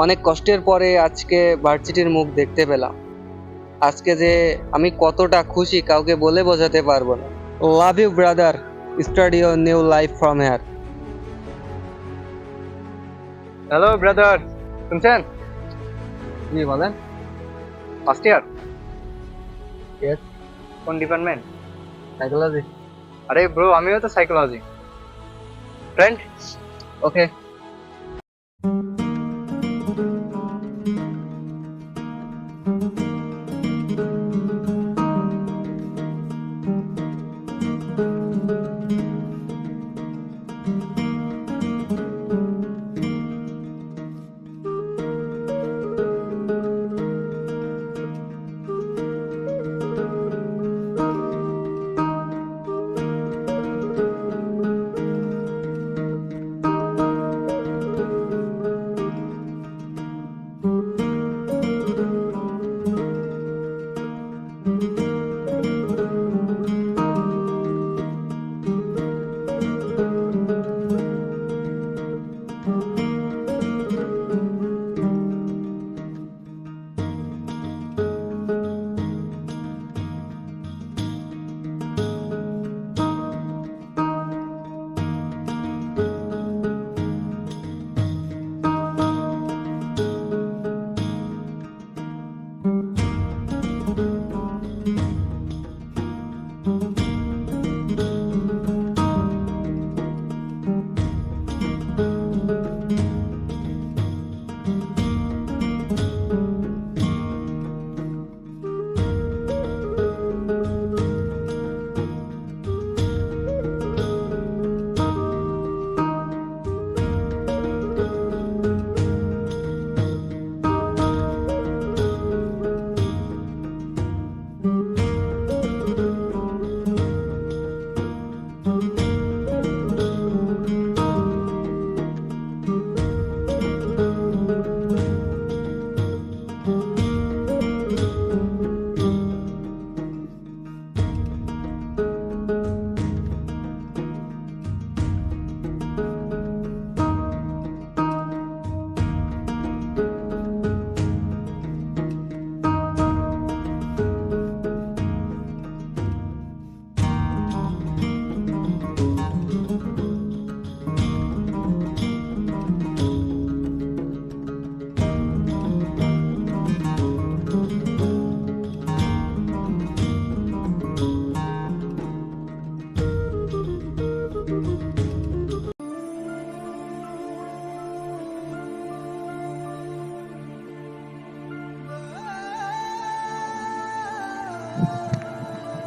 অনেক কষ্টের পরে আজকে ভার্সিটির মুখ দেখতে পেলাম। আজকে যে আমি কতটা খুশি কাউকে বলে বোঝাতে পারবো না। Love you brother, start your new life from here. Hello brother, শুনছেন? জি বলেন। First year? ইয়েস। কোন ডিপার্টমেন্ট? সাইকোলজি। আরে ব্রো, আমিও তো সাইকোলজি। ফ্রেন্ড? ওকে।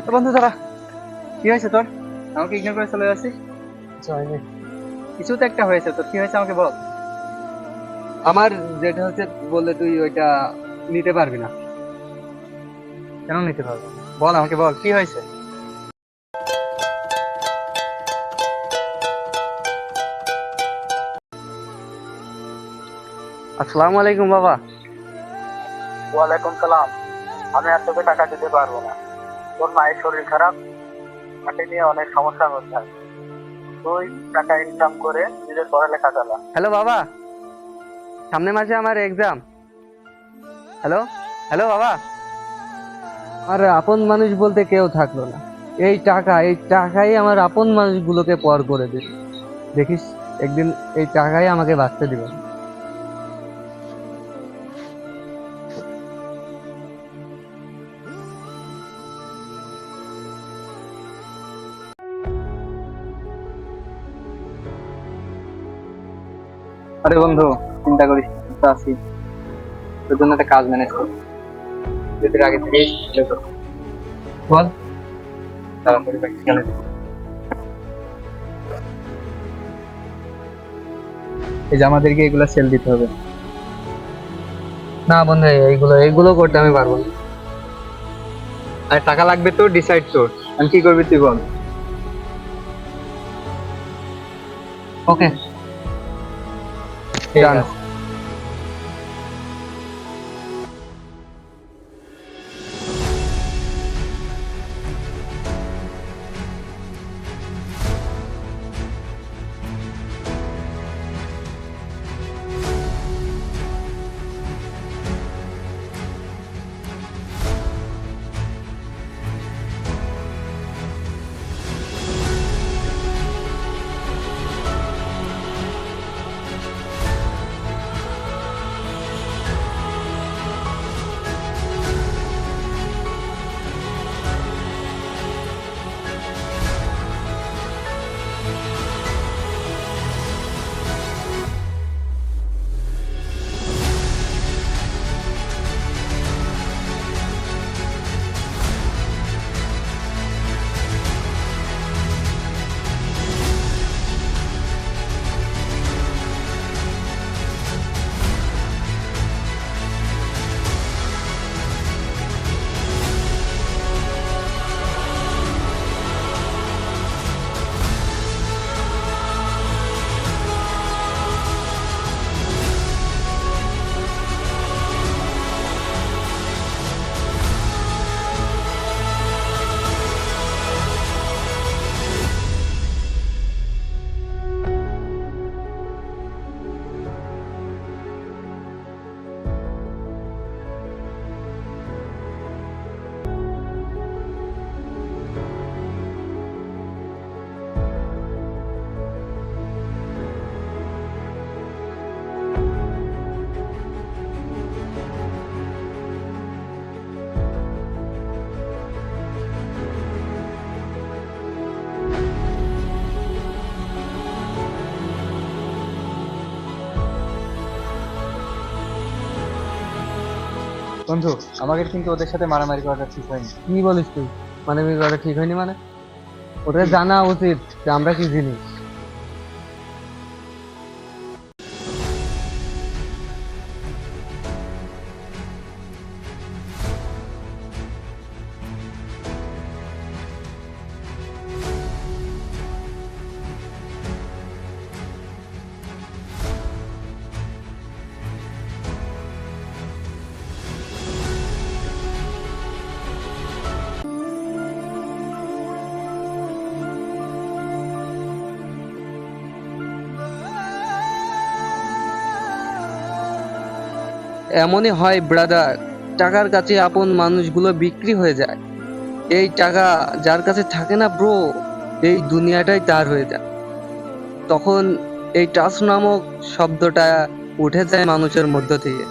তো বন্ধু দাঁড়া, কি হয়েছে তোর? আমাকে ইগনোর করে চলে যাচ্ছিস? কিছু তো একটা হয়েছে, তোর কি হয়েছে আমাকে বল। আমার যেটা হচ্ছে বললে তুই ওইটা নিতে পারবি না। কেন নিতে পারবো? বল আমাকে, বল কি হয়েছে। আসসালামু আলাইকুম বাবা। ওয়ালাইকুম সালাম। আমি আর তোকে টাকা দিতে পারবো না। তোর মায়ের শরীর খারাপ, মাকে নিয়ে অনেক সমস্যা হচ্ছে। তুই টাকা ইনকাম করে নিজের পড়ালেখা চালা। হ্যালো বাবা, সামনের মাসে আমার এক্সাম। হ্যালো হ্যালো বাবা। আর আপন মানুষ বলতে কেউ থাকলো না। এই টাকাই আমার আপন মানুষগুলোকে পর করে দিল। দেখিস একদিন এই টাকাই আমাকে বাঁচতে দিবে। আরে বন্ধু, চিন্তা করিস না, তো আছি তোর জন্য একটা কাজ ম্যানেজ কর। যদি আগে থেকেই বল তাড়াতাড়ি প্র্যাকটিক্যালে। এই যে আমাদেরকে এগুলা সেল দিতে হবে। না বন্ধু, এইগুলো করতে আমি পারবো না। আর টাকা লাগবে তো, ডিসাইড তোর। আমি কি করবি তুই বল। ওকে ঠিক ডান। আছে। বন্ধু, আমাকে কিন্তু ওদের সাথে মারামারি করাটা ঠিক হয়নি। কি বলিস তুই? মানে আমি কথা ঠিক হয়নি মানে? ওদের জানা উচিত যে আমরা কি জিনিস। এমনই হয় ব্রাদার, টাকার কাছে আপন মানুষগুলো বিক্রি হয়ে যায়। এই টাকা যার কাছে থাকে না ব্রো, এই দুনিয়াটাই তার হয়ে যায়। তখন এই ট্রাস্ট নামক শব্দটা উঠে যায় মানুষের মধ্য থেকে।